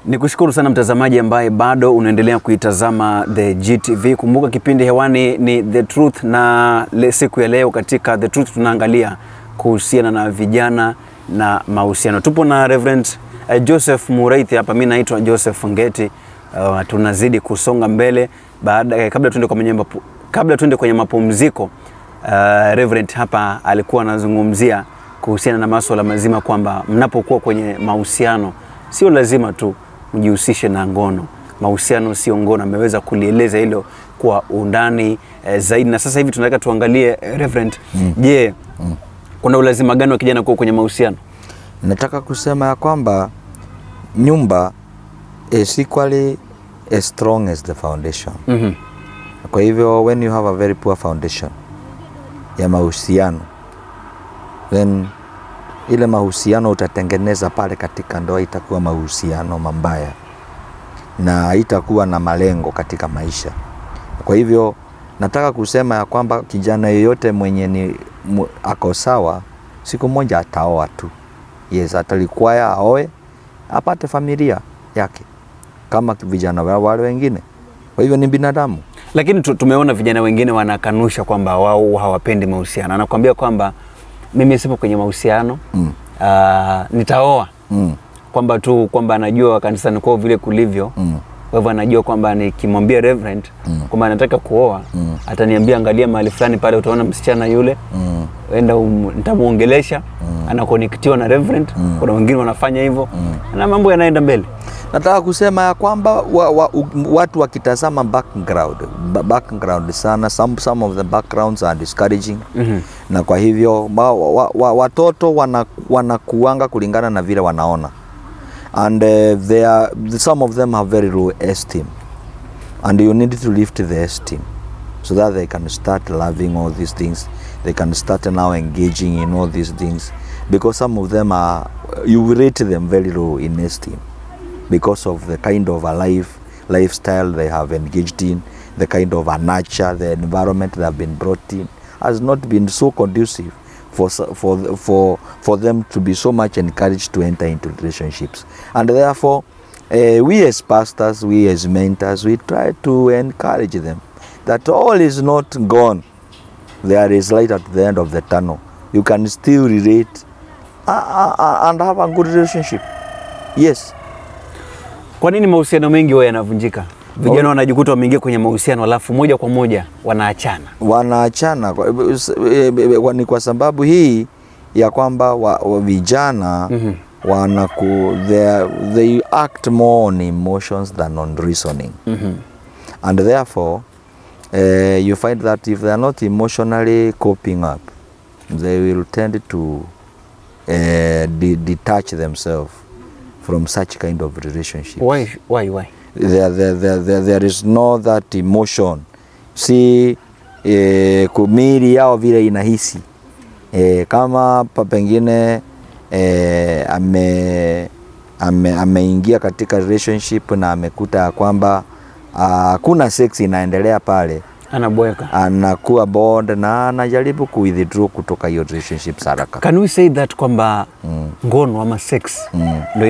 Nikushukuru sana mtazamaji ambaye bado unaendelea kuitazama The GTV. Kumbuka kipindi hewani ni The Truth, na siku ya leo katika The Truth tunaangalia kuhusiana na vijana na mahusiano. Tupo na Reverend Joseph Muraithi hapa, mimi naitwa Joseph Ngeti. Tunazidi kusonga mbele kabla tuende kwenye mapumziko. Reverend hapa alikuwa anazungumzia kuhusiana na masuala mazima kwamba mnapokuwa kwenye mahusiano sio lazima tu mjihusishe na ngono. Mahusiano sio ngono. Ameweza kulieleza hilo kwa undani zaidi, na sasa hivi tunataka tuangalie Reverend, je, kuna ulazima gani wa kijana kuwa kwenye mahusiano? Nataka kusema ya kwamba nyumba is equally as strong as the foundation. Kwa hivyo when you have a very poor foundation ya mahusiano, then ile mahusiano utatengeneza pale katika ndoa itakuwa mahusiano mabaya na haitakuwa na malengo katika maisha. Kwa hivyo nataka kusema ya kwamba kijana yeyote mwenye ako sawa, siku moja ataoa tu. Yes, atalikuwa aoe apate familia yake kama vijana wale wengine. Kwa hivyo ni binadamu. Lakini tumeona vijana wengine wanakanusha kwamba wao hawapendi mahusiano. Anakuambia kwamba mimi sipo kwenye mahusiano, nitaoa. Kwamba anajua kanisani kwao vile kulivyo. Kwa hivyo anajua kwamba nikimwambia Reverend kwamba anataka kuoa, ataniambia angalia mahali fulani pale utaona msichana yule, enda nitamuongelesha, anakonektiwa na Reverend. Kuna wengine wanafanya hivyo na mambo yanaenda mbele. Nataka kusema ya kwamba watu wakitazama background sana, some of the backgrounds are discouraging. Na kwa hivyo watoto wanakuanga kulingana na vile wanaona, and some of them have very low esteem, and you need to lift the esteem so that they can start loving all these things. They can start now engaging in all these things, because some of them you rate them very low in esteem because of the kind of a lifestyle they have engaged in, the kind of a nature, the environment they have been brought in has not been so conducive for them to be so much encouraged to enter into relationships. And therefore, we as pastors, we as mentors, we try to encourage them that all is not gone. There is light at the end of the tunnel. You can still relate and have a good relationship. Yes. Kwa nini mahusiano mengi wao yanavunjika? Vijana wanajikuta wameingia kwenye mahusiano alafu moja kwa moja wanaachana. Ni kwa sababu hii ya kwamba vijana they act more on emotions than on reasoning. And therefore you find that if they are not emotionally coping up, they will tend to detach themselves from such kind of relationship. Why? There is no that emotion. Si kumili yao vile inahisi. Kama pengine ameingia katika relationship na amekuta kwamba kuna sex inaendelea pale, anaboeka, anakuwa bored na anajaribu withdraw kutoka hiyo relationship haraka. Can we say that kwamba ngono ama sex ndio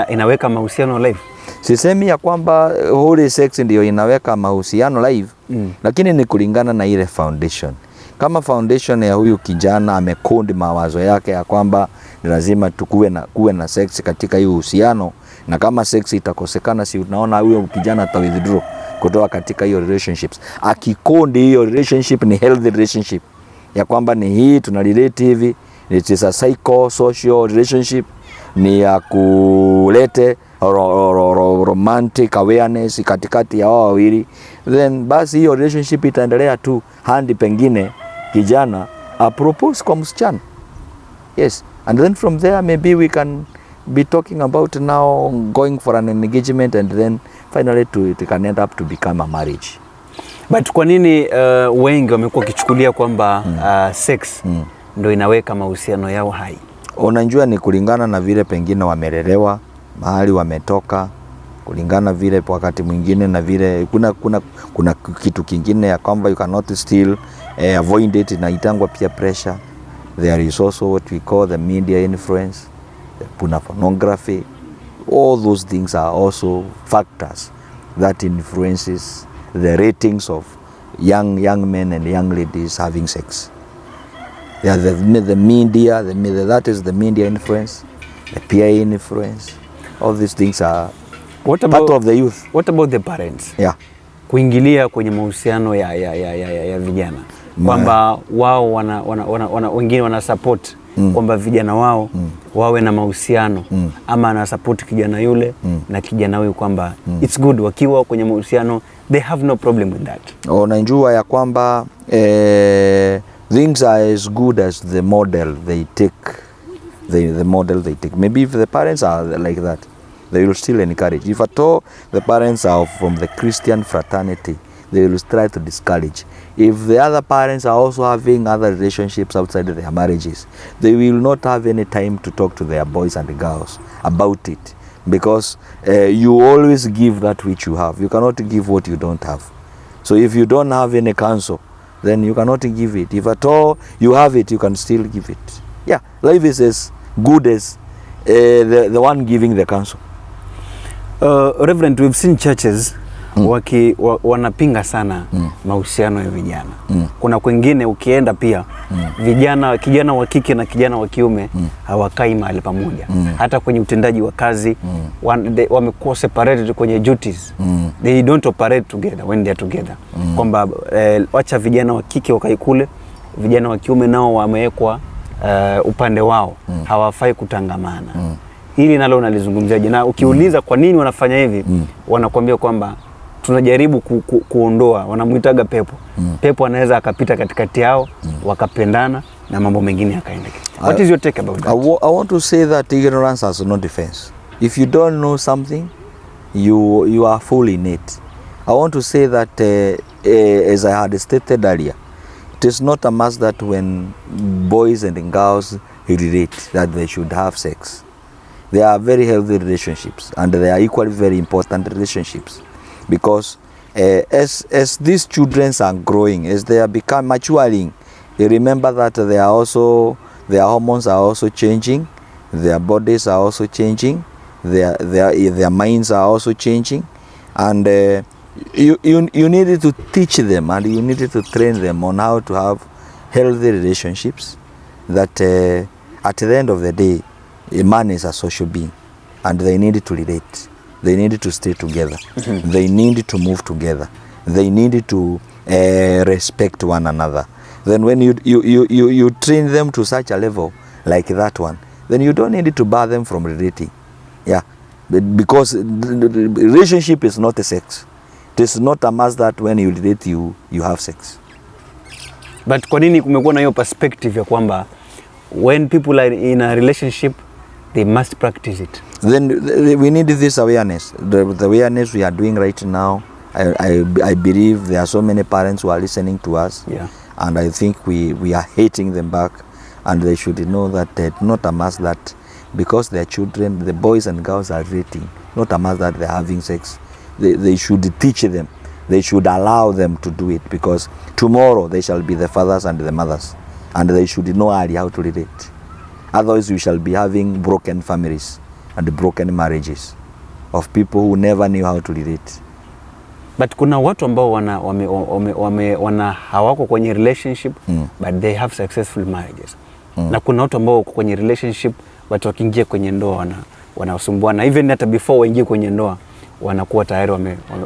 inaweka mahusiano live? Sisemi ya kwamba holy sex ndio inaweka mahusiano live, lakini ni kulingana na ile foundation. Kama foundation ya huyu kijana amekundi mawazo yake ya kwamba ni lazima kuwe na sex katika hiyo uhusiano, na kama sex itakosekana, si unaona huyo kijana ata withdraw kutoka katika hiyo relationships. Akikundi hiyo relationship ni healthy relationship, ya kwamba ni hii tunarelate hivi, it is a psycho-social relationship, ni ya kulete romantic awareness katikati ya wao wawili, then basi hiyo relationship itaendelea tu hadi pengine kijana propose kwa msichana. Yes, and then from there maybe we can be talking about now going for an engagement, and then finally it can end up to become a marriage. But kwa nini wengi wamekuwa kichukulia kwamba sex ndio inaweka mahusiano yao hai? Unajua ni kulingana na vile pengine wamelelewa, mahali wametoka, kulingana vile wakati mwingine na vile kuna kitu kingine ya kwamba you cannot still avoid it, inaitangwa pia pressure. There is also what we call the media influence, the pornography, all those things are also factors that influences the ratings of young men and young ladies having sex. Yeah, the media, that is the media influence, the peer influence. All these things are part of the youth. What about the parents? Yeah. Kuingilia kwenye mahusiano ya vijana. Kwamba wao wengine wana support kwamba vijana wao wawe na mahusiano ama ana support kijana yule na kijana huyu kwamba it's good wakiwa kwenye mahusiano, they have no problem with that. Unajua ya kwamba things are as good as the model they take. The model they take. Maybe if the parents are like that, they will still encourage. If at all the parents are from the Christian fraternity, they will try to discourage. If the other parents are also having other relationships outside of their marriages, they will not have any time to talk to their boys and girls about it, because you always give that which you have. You cannot give what you don't have. So if you don't have any counsel, then you cannot give it. If at all you have it, you can still give it. Yeah, life is as good as the one giving the counsel. Reverend, we've seen churches wanapinga sana mahusiano ya vijana. Kuna kwingine ukienda pia kijana wa kike na kijana wa kiume hawakai mahali pamoja. Hata kwenye utendaji wa kazi wamekuwa separated kwenye duties. They don't operate together when they are together. Kwamba wacha vijana wa kike wakai kule, vijana wa kiume nao wamewekwa upande wao, hawafai kutangamana. Hili nalo unalizungumziaje? Na ukiuliza kwa nini wanafanya hivi, wanakuambia kwamba tunajaribu kuondoa, wanamuitaga pepo. Pepo anaweza akapita katikati yao, wakapendana na mambo mengine yakaenda. What is your take about that? I want to say that ignorance has no defense. If you don't know something, you are full in it. I want to say that as I had stated earlier, it is not a must that when boys and girls relate that they should have sex. They are very healthy relationships, and they are equally very important relationships, because as these children are growing, as they are become maturing, you remember that their hormones are also changing, their bodies are also changing, their minds are also changing, and you needed to teach them and you needed to train them on how to have healthy relationships, that at the end of the day, a man is a social being, and they need to relate. They need to stay together. They need to move together. They need to respect one another. Then when you train them to such a level like that one, then you don't need to bar them from relating. Yeah, because the relationship is not a sex. It is not a must that when you relate you have sex. But kwa nini kumekuwa na hiyo perspective ya kwamba when people are in a relationship, they must practice it? Then we need this awareness. The awareness we are doing right now, I believe there are so many parents who are listening to us. Yeah. And I think we are hating them back, and they should know that it's not a must that because their children, the boys and girls are dating, not a must that they're having sex. They should teach them. They should allow them to do it, because tomorrow they shall be the fathers and the mothers, and they should know early how to relate. Otherwise we shall be having broken families and broken marriages of people who never knew how to relate. But kuna watu ambao wana hawako kwenye relationship but they have successful marriages. Na kuna watu ambao wako kwenye relationship but wakiingia kwenye ndoa wanasumbuana. Even hata before waingie kwenye ndoa wanakuwa tayari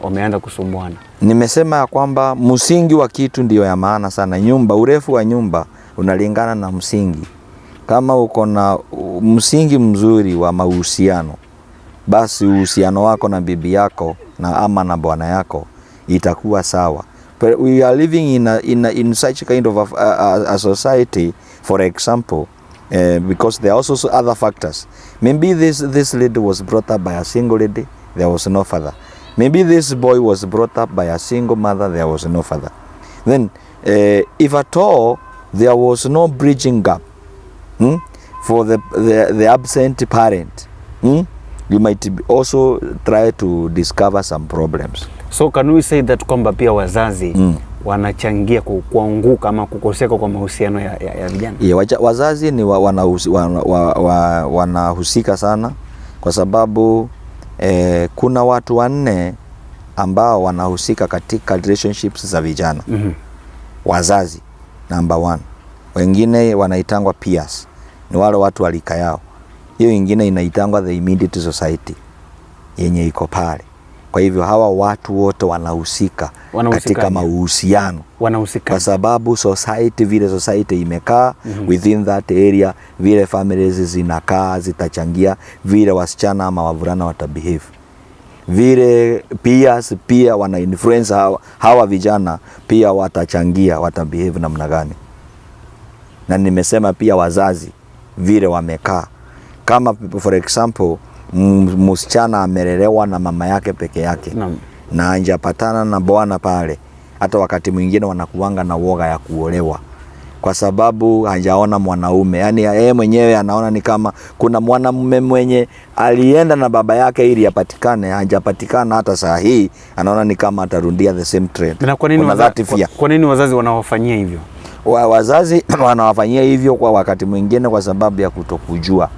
wameanza kusumbuana. Nimesema kwamba msingi wa kitu ndio ya maana sana. Nyumba, urefu wa nyumba unalingana na msingi. Kama uko na msingi mzuri wa mahusiano, basi uhusiano wako na bibi yako na ama na bwana yako itakuwa sawa. But we are living in such kind of a society, for example, because there are also other factors. Maybe this lady was brought up by a single lady, there was no father. Maybe this boy was brought up by a single mother, there was no father. Then if at all there was no bridging gap for the absent parent, you might also try to discover some problems. So can we say that kwamba pia wazazi wanachangia kuanguka ama kukoseka kwa mahusiano ya vijana? Yeah, wazazi ni wanahusika sana, kwa sababu kuna watu 4 ambao wanahusika katika relationships za vijana. Wazazi number 1, wengine wanaitangwa peers, ni wale watu walika yao. Hiyo ingine inaitangwa the immediate society yenye iko pale. Kwa hivyo hawa watu wote wanahusika katika mahusiano, kwa sababu society, vile society imekaa within that area, vile families zinakaa zitachangia vile wasichana ama wavulana watabehave. Vile peers pia wana influence hawa vijana pia watachangia watabehave namna gani. Na nimesema pia wazazi vile wamekaa, kama for example msichana amelelewa na mama yake peke yake na hajapatana na bwana pale, hata wakati mwingine wanakuanga na woga ya kuolewa kwa sababu hajaona mwanaume. Yani yeye mwenyewe anaona ni kama kuna mwanamume mwenye alienda na baba yake ili apatikane, hajapatikana hata saa hii, anaona ni kama atarudia the same trend. Na kwa nini wazazi wanawafanyia hivyo? Wazazi wanawafanyia hivyo kwa wakati mwingine kwa sababu ya kutokujua.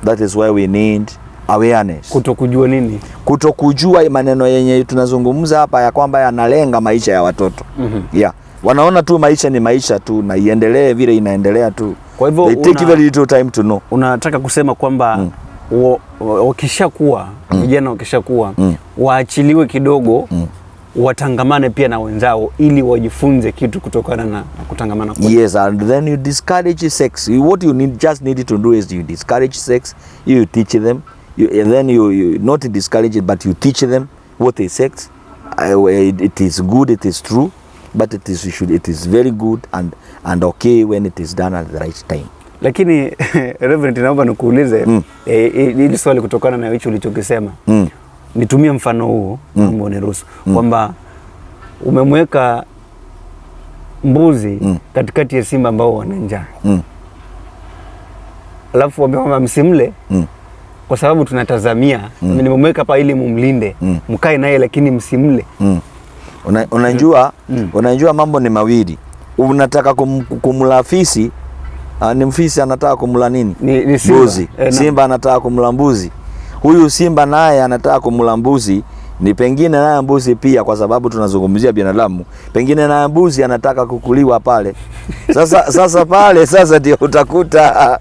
That is why we need awareness. Kutokujua nini? Kutokujua maneno yenye tunazungumza hapa ya kwamba yanalenga maisha ya watoto. Yeah. Wanaona tu maisha ni maisha tu na iendelee vile inaendelea tu. Kwa hivyo they take very little time to know. Unataka kusema kwamba wakishakuwa vijana wakishakuwa waachiliwe kidogo, watangamane pia na wenzao ili wajifunze kitu kutokana na kutangamana kwa. Yes, and then you discourage sex. What you just need to do is you discourage sex, you teach them, then you not discourage it but you teach them what is sex. It is good, it is true, but it is very good and okay when it is done at the right time. Lakini Reverend, naomba nikuulize ili swali kutokana na hicho ulichokisema. Nitumie mfano huo mboniruhusu kwamba umemweka mbuzi katikati ya simba ambao wana njaa. Alafu wamesema msimle kwa sababu tunatazamia nimemweka hapa ili mumlinde, mkae naye lakini msimle. Unajua mambo ni mawili. Unataka kumla fisi, ni mfisi anataka kumla nini? Ni mbuzi. Simba anataka kumla mbuzi. Huyu simba naye anataka kumla mbuzi, ni pengine naye mbuzi pia, kwa sababu tunazungumzia binadamu, pengine naye mbuzi anataka kukuliwa pale. Sasa pale ndio utakuta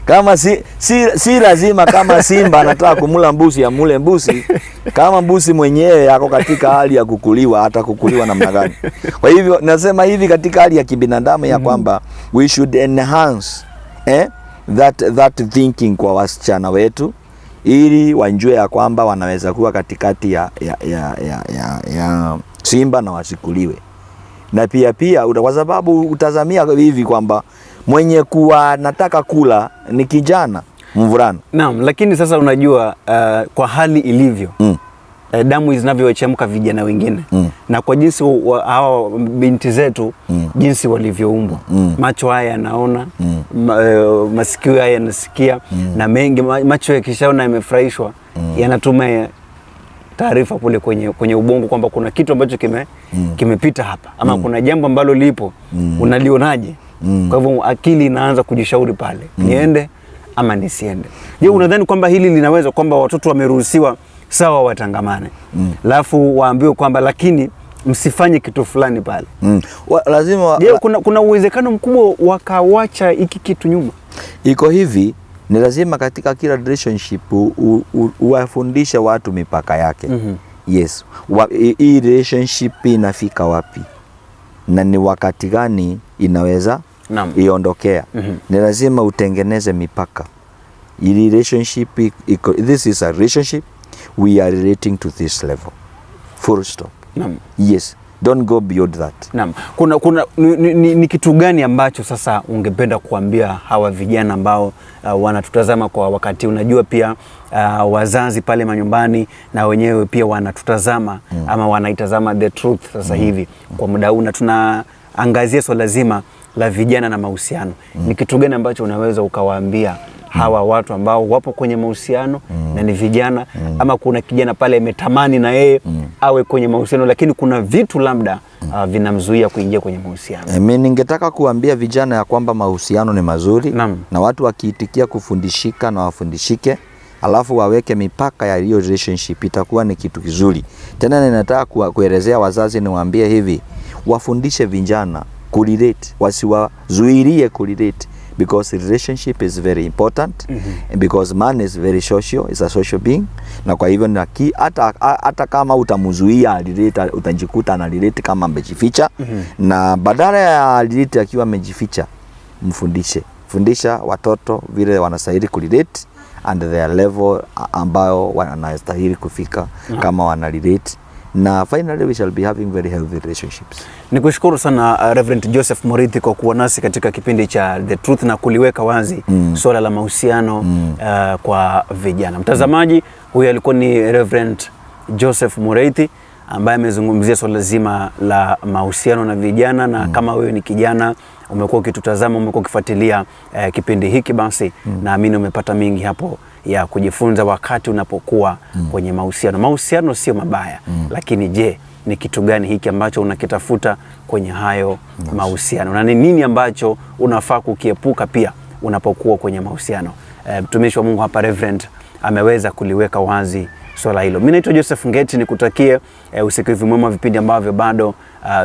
kama si lazima kama simba anataka kumula mbuzi ya mule mbuzi, kama mbuzi mwenyewe yako katika hali ya kukuliwa, atakukuliwa namna gani? Kwa hivyo nasema hivi katika hali ya kibinadamu ya kwamba we should enhance that thinking kwa wasichana wetu, ili wanjue ya kwamba wanaweza kuwa katikati ya simba na wasikuliwe. Na pia kwa sababu utazamia hivi kwamba mwenye kuwa nataka kula ni kijana mvulana. Naam, lakini sasa unajua kwa hali ilivyo damu zinavyochemka vijana wengine na kwa jinsi hawa binti zetu jinsi walivyoumbwa, macho haya yanaona, masikio haya yanasikia, na mengi macho yakishaona yamefurahishwa yanatuma taarifa kule kwenye ubongo kwamba kuna kitu ambacho kimepita hapa ama kuna jambo ambalo lipo, unalionaje? Kwa hivyo akili inaanza kujishauri pale, niende ama nisiende. Je, unadhani kwamba hili linaweza kwamba watoto wameruhusiwa sawa watangamane, alafu waambiwe kwamba lakini msifanye kitu fulani pale? Lazima kuna uwezekano mkubwa wakawacha hiki kitu nyuma. Iko hivi, ni lazima katika kila relationship uwafundishe watu mipaka yake. Yes, hii relationship inafika wapi na ni wakati gani inaweza iondokea. Ni lazima utengeneze mipaka. Hii relationship, this is a relationship, we are relating to this level, full stop. Yes, don't go beyond that. Ni kitu gani ambacho sasa ungependa kuambia hawa vijana ambao wanatutazama kwa wakati? Unajua pia wazazi pale manyumbani na wenyewe pia wanatutazama ama wanaitazama The Truth sasa hivi kwa muda huu, na tunaangazia swala zima la vijana na mahusiano. Ni kitu gani ambacho unaweza ukawaambia hawa watu ambao wapo kwenye mahusiano na ni vijana, ama kuna kijana pale ametamani na yeye awe kwenye mahusiano, lakini kuna vitu labda vinamzuia kuingia kwenye mahusiano. Mimi ningetaka kuambia vijana ya kwamba mahusiano ni mazuri na watu wakiitikia kufundishika na wafundishike, alafu waweke mipaka ya hiyo relationship, itakuwa ni kitu kizuri. Tena ninataka kuelezea wazazi, niwaambie hivi, wafundishe vijana kurelate, wasiwazuilie kurelate, because relationship is very important, because man is very social, is a social being, na kwa hivyo hata kama utamzuia relate, utajikuta na relate kama amejificha, na badala ya relate akiwa amejificha, fundisha watoto vile wanastahili kurelate and their level ambayo wanastahili kufika kama wana relate, na finally we shall be having very healthy relationships. Nikushukuru sana Reverend Joseph Murithi kwa kuwa nasi katika kipindi cha The Truth na kuliweka wazi swala la mahusiano kwa vijana. Mtazamaji, huyu alikuwa ni Reverend Joseph Murithi ambaye amezungumzia swala zima la mahusiano na vijana, na kama wewe ni kijana umekuwa ukitutazama, umekuwa ukifuatilia kipindi hiki, basi naamini umepata mingi hapo ya kujifunza wakati unapokuwa kwenye mahusiano. Mahusiano sio mabaya, lakini je, ni kitu gani hiki ambacho unakitafuta kwenye hayo mahusiano, na ni nini ambacho unafaa kukiepuka pia unapokuwa kwenye mahusiano? Mtumishi wa Mungu hapa Reverend ameweza kuliweka wazi swala hilo. Mimi naitwa Joseph Ngeti, nikutakie usikivu mwema vipindi ambavyo bado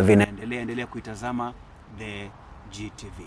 vinaendelea. Endelea kuitazama The GTV.